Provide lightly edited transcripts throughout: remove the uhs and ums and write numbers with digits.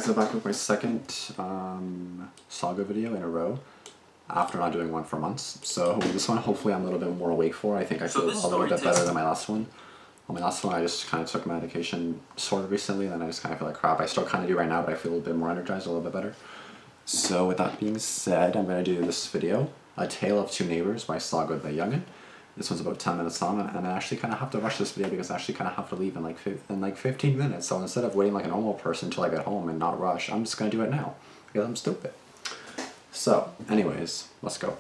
guys, I'm back with my second Saga video in a row after not doing one for months. So this one, hopefully I'm a little bit more awake for. I think I feel a little bit better than my last one. On my last one, I just kind of took medication sort of recently, and then I just kind of feel like crap. I still kind of do right now, but I feel a little bit more energized, a little bit better. So with that being said, I'm going to do this video, A Tale of Two Neighbors by SagaTheYoungin. This one's about 10 minutes long, and I actually kind of have to rush this video because I actually kind of have to leave in like 15 minutes. So instead of waiting like a normal person until I get home and not rush, I'm just going to do it now because I'm stupid. So, anyways, let's go.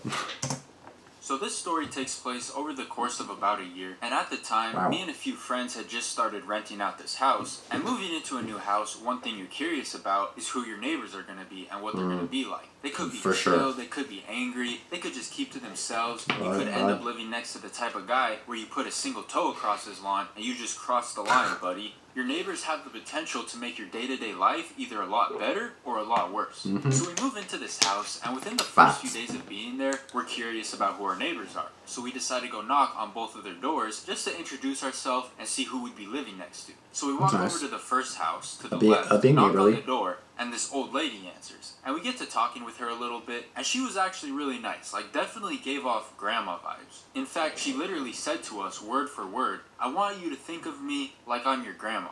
So this story takes place over the course of about a year, and at the time, me and a few friends had just started renting out this house, and moving into a new house, one thing you're curious about is who your neighbors are going to be and what they're going to be like. They could be chill, they could be angry, they could just keep to themselves. You could end up living next to the type of guy where you put a single toe across his lawn and you just crossed the line, buddy. Your neighbors have the potential to make your day-to-day life either a lot better or a lot worse. So we move into this house, and within the first few days of being there, we're curious about who our neighbors are. So we decide to go knock on both of their doors just to introduce ourselves and see who we'd be living next to. So we walk over to the first house, to the left, knock on the door, and this old lady answers. And we get to talking with her a little bit, and she was actually really nice, like definitely gave off grandma vibes. In fact, she literally said to us, word for word, "I want you to think of me like I'm your grandma."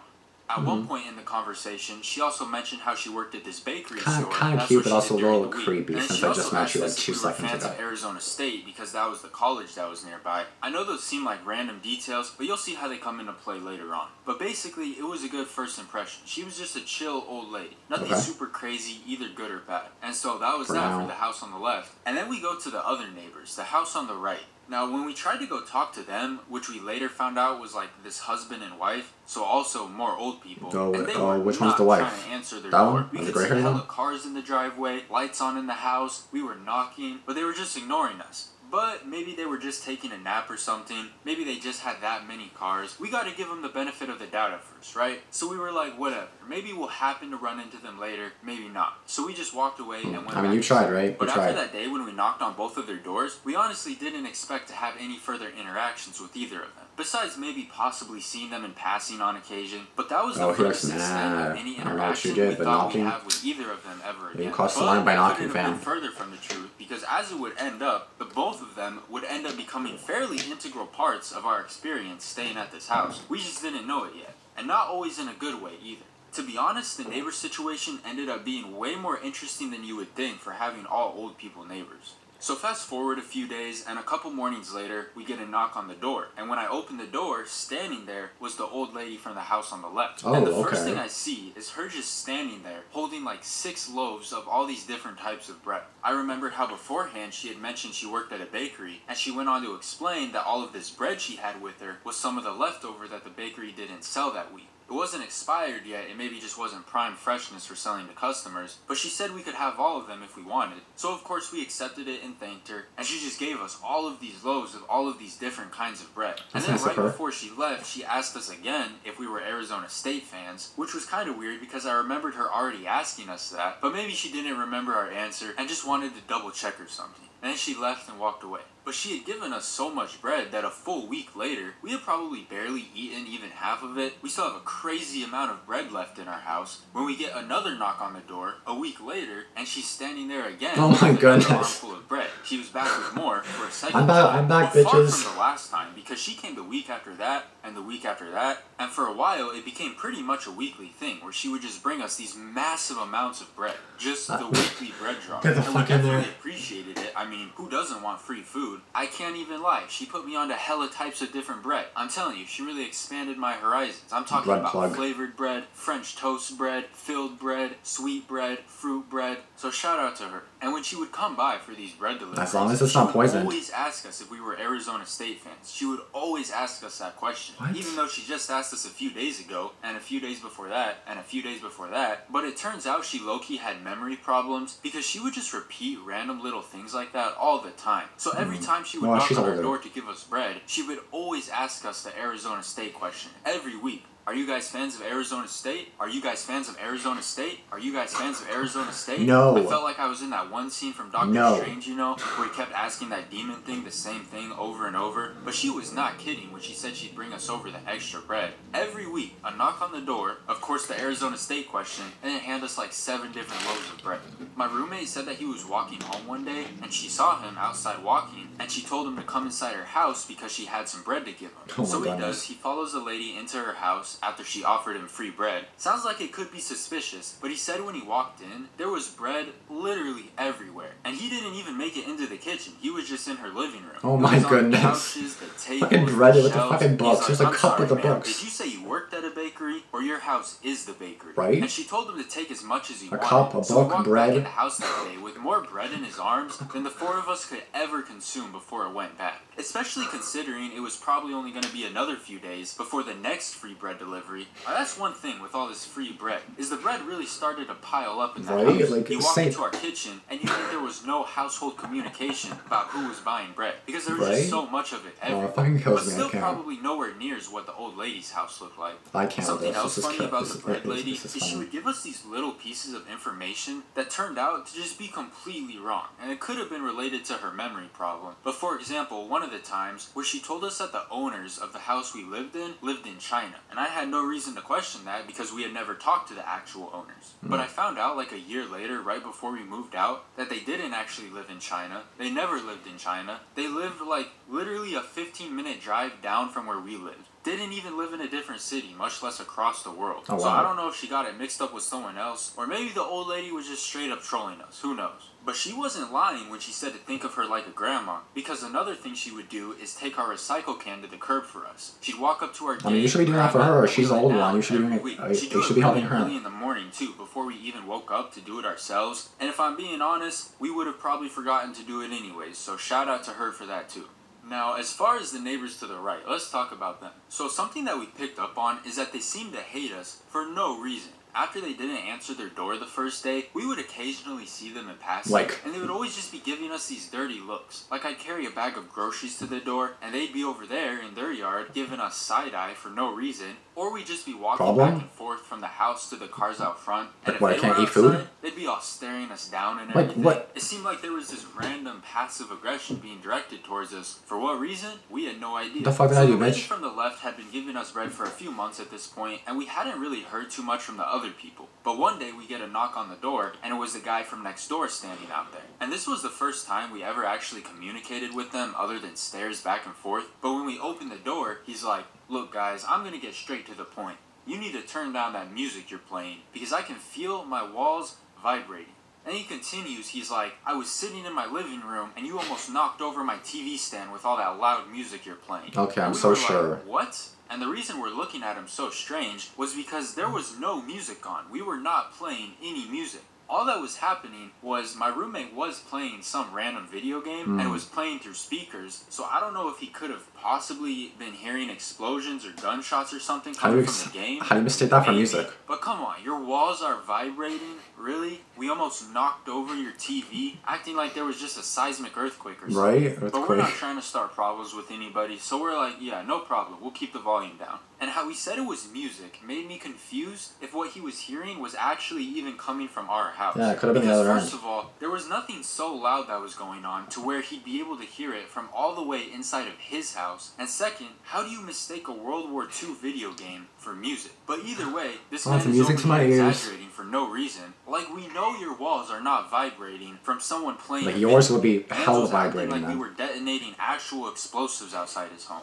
At one point in the conversation, she also mentioned how she worked at this bakery store. Kind of cute, but also a little creepy since I just met you like 2 seconds ago. Of Arizona State because that was the college that was nearby. I know those seem like random details, but you'll see how they come into play later on. But basically, it was a good first impression. She was just a chill old lady. Nothing super crazy, either good or bad. And so that was that for the house on the left. And then we go to the other neighbors, the house on the right. Now, when we tried to go talk to them, which we later found out was like this husband and wife, so also more old people, and they were which not one's the wife? trying to answer their that door. One? We could see hella cars in the driveway, lights on in the house, we were knocking, but they were just ignoring us. But maybe they were just taking a nap or something. Maybe they just had that many cars. We got to give them the benefit of the doubt at first, right? So we were like, whatever. Maybe we'll happen to run into them later. Maybe not. So we just walked away and went back. I mean, you tried, right? But after that day when we knocked on both of their doors, we honestly didn't expect to have any further interactions with either of them. Besides maybe possibly seeing them in passing on occasion. But that was the first extent of any interaction we thought we'd have with either of them ever again. You crossed the line by knocking, fam. Further from the truth, because as it would end up, the both of them would end up becoming fairly integral parts of our experience staying at this house. We just didn't know it yet. And not always in a good way either. To be honest, the neighbor situation ended up being way more interesting than you would think for having all old people neighbors. So fast forward a few days, and a couple mornings later, we get a knock on the door. And when I open the door, standing there was the old lady from the house on the left. And the first thing I see is her just standing there, holding like 6 loaves of all these different types of bread. I remembered how beforehand she had mentioned she worked at a bakery, and she went on to explain that all of this bread she had with her was some of the leftover that the bakery didn't sell that week. It wasn't expired yet, it maybe just wasn't prime freshness for selling to customers, but she said we could have all of them if we wanted. So of course we accepted it and thanked her, and she just gave us all of these loaves of all of these different kinds of bread. And then right before she left, she asked us again if we were Arizona State fans, which was kind of weird because I remembered her already asking us that, but maybe she didn't remember our answer and just wanted to double check or something. And then she left and walked away. But she had given us so much bread that a full week later, we had probably barely eaten even half of it. We still have a crazy amount of bread left in our house when we get another knock on the door a week later, and she's standing there again. Oh my goodness. With an armful of bread. She was back with more for a second I'm back, but bitches. far from the last time, because she came the week after that, and the week after that, and for a while it became pretty much a weekly thing where she would just bring us these massive amounts of bread. Just the weekly bread drop. Get the fuck in there. We appreciated it. I mean, who doesn't want free food? I can't even lie. She put me onto hella types of different bread. I'm telling you, she really expanded my horizons. I'm talking about flavored bread, French toast bread, filled bread, sweet bread, fruit bread. So shout out to her. And when she would come by for these bread deliveries, as long as it's not poisoned, she would always ask us if we were Arizona State fans. She would always ask us that question. What? Even though she just asked us a few days ago, and a few days before that, and a few days before that. But it turns out she low-key had memory problems because she would just repeat random little things like that all the time. So every time she would knock on our door to give us bread, she would always ask us the Arizona State question every week. Are you guys fans of Arizona State? Are you guys fans of Arizona State? Are you guys fans of Arizona State? No. I felt like I was in that one scene from Doctor Strange, you know, where he kept asking that demon thing the same thing over and over. But she was not kidding when she said she'd bring us over the extra bread. Every week, a knock on the door, of course the Arizona State question, and then hand us like 7 different loaves of bread. My roommate said that he was walking home one day, and she saw him outside walking, and she told him to come inside her house because she had some bread to give him. Oh so he does. He follows the lady into her house after she offered him free bread. Sounds like it could be suspicious, but he said when he walked in, there was bread literally everywhere. And he didn't even make it into the kitchen. He was just in her living room. Oh my goodness. Couches, the tables, fucking bread with the shelves. fucking books. There's a cup with the books. Did you say you worked at a bakery, or your house is the bakery? Right? And she told him to take as much as he wanted. A cup, a book, so he walked bread. back in the house that day with more bread in his arms than the 4 of us could ever consume before it went back. Especially considering it was probably only going to be another few days before the next free bread delivery. Now, that's one thing with all this free bread, is the bread really started to pile up in that house. Like, you walked into our kitchen, and you think there was no household communication about who was buying bread, because there was just so much of it everywhere. It fucking kills but me. still probably nowhere near as what the old lady's house looked like. I can't. Something else funny about the bread lady is she would give us these little pieces of information that turned out to just be completely wrong, and it could have been related to her memory problem. But for example, one of the times where she told us that the owners of the house we lived in China, and I had no reason to question that because we had never talked to the actual owners. But I found out like a year later, right before we moved out, that they didn't actually live in China. They never lived in China. They lived like literally a 15-minute drive down from where we lived. Didn't even live in a different city, much less across the world. Oh, wow. So I don't know if she got it mixed up with someone else, or maybe the old lady was just straight up trolling us. Who knows? But she wasn't lying when she said to think of her like a grandma, because another thing she would do is take our recycle can to the curb for us. She'd walk up to our gate. I mean, you should be doing that for her. She's the old one. You should be doing it. She'd You do should it be helping really her. early in the morning too, before we even woke up to do it ourselves. And if I'm being honest, we would have probably forgotten to do it anyways. So shout out to her for that too. Now, as far as the neighbors to the right, let's talk about them. So something that we picked up on is that they seem to hate us for no reason. After they didn't answer their door the first day, we would occasionally see them in passing, and they would always just be giving us these dirty looks. Like I'd carry a bag of groceries to the door, and they'd be over there in their yard giving us side-eye for no reason, or we'd just be walking back and forth from the house to the cars out front, and if they were outside, they'd be all staring us down and everything. It seemed like there was this random passive aggression being directed towards us. For what reason? We had no idea. The fuck did I do, bitch? The lady from the left had been giving us bread for a few months at this point, and we hadn't really heard too much from the other people. But one day we get a knock on the door, and it was the guy from next door standing out there. And this was the first time we ever actually communicated with them other than stares back and forth. But when we opened the door, he's like, "Look guys, I'm gonna get straight to the point. You need to turn down that music you're playing, because I can feel my walls vibrating." And he continues, he's like, "I was sitting in my living room, and you almost knocked over my TV stand with all that loud music you're playing." Okay, I'm so sure. Like, what? And the reason we're looking at him so strange was because there was no music on. We were not playing any music. All that was happening was my roommate was playing some random video game, and it was playing through speakers, so I don't know if he could have possibly been hearing explosions or gunshots or something coming from the game. How do you mistake that for music? But come on, your walls are vibrating? Really? We almost knocked over your TV, acting like there was just a seismic earthquake or something. Right? Earthquake. But we're not trying to start problems with anybody, so we're like, yeah, no problem, we'll keep the volume down. And how he said it was music made me confused if what he was hearing was actually even coming from our house. Yeah, it could have been the other end. First of all, there was nothing so loud that was going on to where he'd be able to hear it from all the way inside of his house. And second, how do you mistake a World War II video game for music? But either way, this man is over here exaggerating for no reason. Like, we know your walls are not vibrating from someone playing. Like, yours would be hell vibrating. Like we were detonating actual explosives outside his home.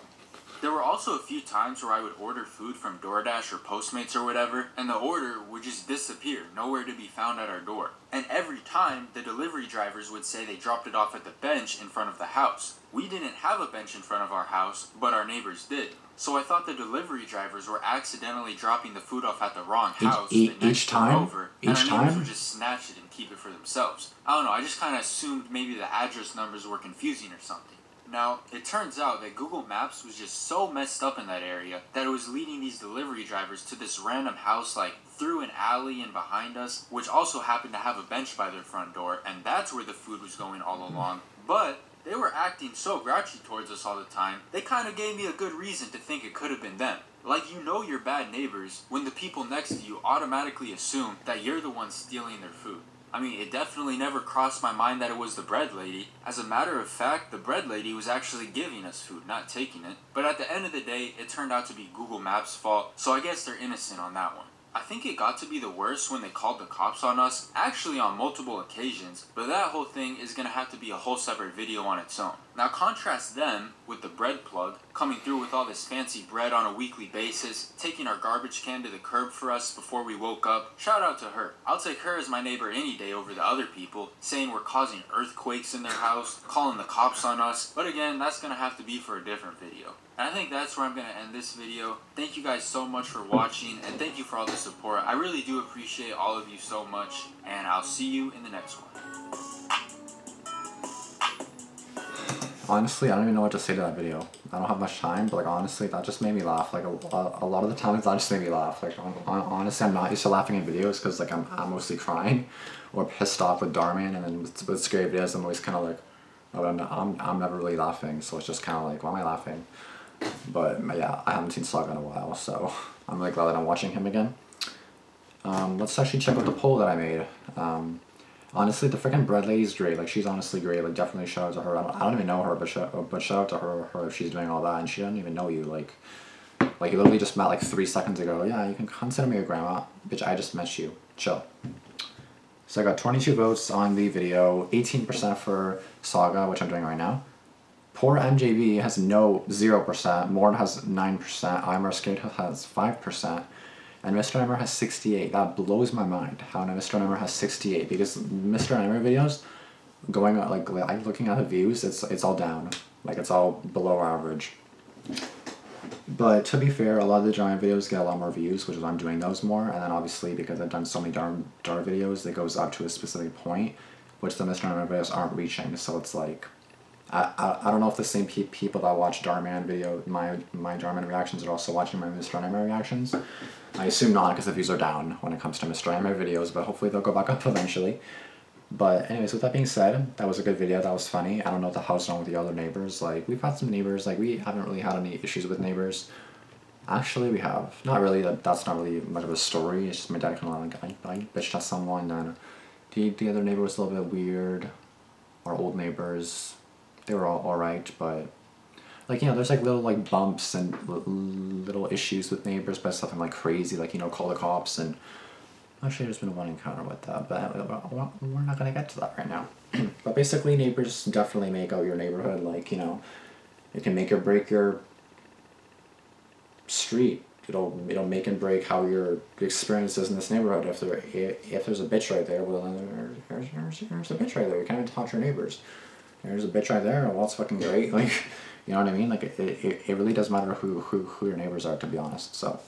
There were also a few times where I would order food from DoorDash or Postmates or whatever, and the order would just disappear, nowhere to be found at our door. And every time, the delivery drivers would say they dropped it off at the bench in front of the house. We didn't have a bench in front of our house, but our neighbors did. So I thought the delivery drivers were accidentally dropping the food off at the wrong house each time? And our neighbors would just snatch it and keep it for themselves. I don't know, I just kind of assumed maybe the address numbers were confusing or something. Now, it turns out that Google Maps was just so messed up in that area that it was leading these delivery drivers to this random house like through an alley and behind us, which also happened to have a bench by their front door, and that's where the food was going all along. But they were acting so grouchy towards us all the time, they kind of gave me a good reason to think it could have been them. Like, you know you're bad neighbors when the people next to you automatically assume that you're the one stealing their food. I mean, it definitely never crossed my mind that it was the bread lady. As a matter of fact, the bread lady was actually giving us food, not taking it. But at the end of the day, it turned out to be Google Maps' fault, so I guess they're innocent on that one. I think it got to be the worst when they called the cops on us, actually on multiple occasions, but that whole thing is gonna have to be a whole separate video on its own. Now contrast them with the bread plug, coming through with all this fancy bread on a weekly basis, taking our garbage can to the curb for us before we woke up. Shout out to her. I'll take her as my neighbor any day over the other people, saying we're causing earthquakes in their house, calling the cops on us, but again, that's gonna have to be for a different video. And I think that's where I'm going to end this video. Thank you guys so much for watching, and thank you for all the support. I really do appreciate all of you so much, and I'll see you in the next one. Honestly, I don't even know what to say to that video. I don't have much time, but like honestly, that just made me laugh. Like a lot of the times, that just made me laugh. Like honestly, I'm not used to laughing in videos because like I'm mostly crying or pissed off with Dhar Mann, and then with scary videos, I'm always kind of like, oh, I'm never really laughing. So it's just kind of like, why am I laughing? But yeah, I haven't seen Saga in a while, so I'm really glad that I'm watching him again. Let's actually check out the poll that I made. Honestly, the freaking bread lady's great. Like, she's honestly great. Like, definitely shout out to her. I don't even know her, but shout out to her if she's doing all that, and she doesn't even know you. Like you literally just met like 3 seconds ago. Yeah, you can consider me your grandma. Bitch, I just met you. Chill. So I got 22 votes on the video, 18% for Saga, which I'm doing right now. Poor MJB has 0%, Mord has 9%, Imar Skate has 5%, and Mr. Imar has 68. That blows my mind how Mr. Imar has 68, because Mr. Imar videos, going like looking at the views, it's all down. Like, it's all below average. But to be fair, a lot of the giant videos get a lot more views, which is why I'm doing those more, and then obviously because I've done so many Dhar videos, it goes up to a specific point, which the Mr. Imar videos aren't reaching, so it's like, I don't know if the same people that watch Dhar Mann video, my Dhar Mann reactions are also watching my Mr. Imar reactions. I assume not, because the views are down when it comes to Mr. Imar videos, but hopefully they'll go back up eventually. But anyways, with that being said, that was a good video, that was funny. I don't know what the hell's wrong with the other neighbors. Like, we've had some neighbors, like, we haven't really had any issues with neighbors. Actually, we have. Not really, that's not really much of a story. It's just my dad kind of like, I bitched at someone, and the other neighbor was a little bit weird. Our old neighbors, they were all alright, but like, you know, there's like little like bumps and little issues with neighbors, but it's nothing like crazy, like, you know, call the cops. And actually there's been one encounter with that, but we're not gonna get to that right now. But basically, neighbors definitely make out your neighborhood. Like, you know, it can make or break your street. It'll make and break how your experience is in this neighborhood. If there's a bitch right there, well, then there's a bitch right there. You can't even talk to your neighbors. There's a bitch right there, well, it's fucking great. Like, you know what I mean? Like, it really does matter who your neighbors are, to be honest. So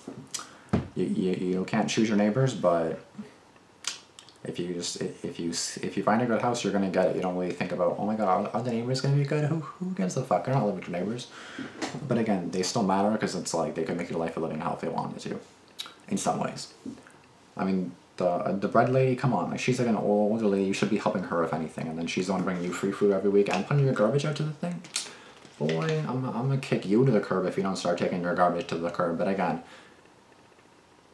you can't choose your neighbors, but if you find a good house, you're gonna get it. You don't really think about, oh my god, are the neighbors gonna be good? Who gives a fuck? You're not living with your neighbors. But again, they still matter, because it's like they could make your life a living hell if they wanted to, in some ways. I mean, the bread lady, come on, like, she's like an older lady. You should be helping her if anything, and then she's the one bringing you free food every week and putting your garbage out to the thing. Boy, I'm gonna kick you to the curb if you don't start taking your garbage to the curb. But again,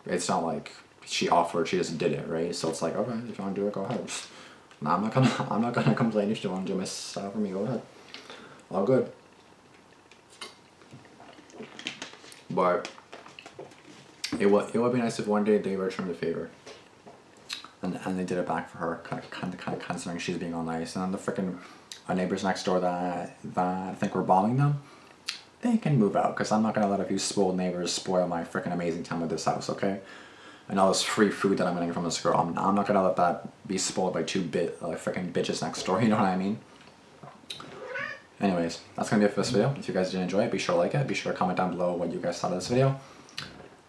it's not like she offered, she just did it, right? So it's like, okay, if you want to do it, go ahead. No, I'm not gonna complain if you want to do my stuff for me. Go ahead, all good. But it would be nice if one day they returned the favor, and they did it back for her, kind of considering she's being all nice. And then the freaking neighbors next door that I think were bombing them, they can move out, because I'm not gonna let a few spoiled neighbors spoil my freaking amazing time with this house, okay? And all this free food that I'm getting from this girl, I'm not gonna let that be spoiled by two freaking bitches next door. You know what I mean? Anyways, that's gonna be it for this video. If you guys did enjoy it, be sure to like it. Be sure to comment down below what you guys thought of this video.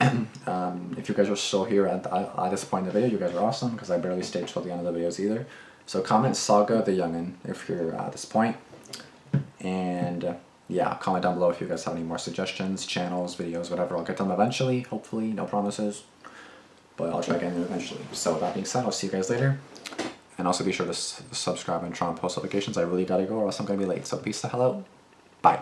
If you guys are still here at this point in the video, you guys are awesome, because I barely stayed till the end of the videos either. So comment SagaTheYoungin if you're at this point. And yeah, comment down below if you guys have any more suggestions, channels, videos, whatever. I'll get them eventually, hopefully, no promises. But I'll try to get them eventually. So with that being said, I'll see you guys later. And also be sure to subscribe and turn on post notifications. I really gotta go, or else I'm gonna be late. So peace the hell out. Bye.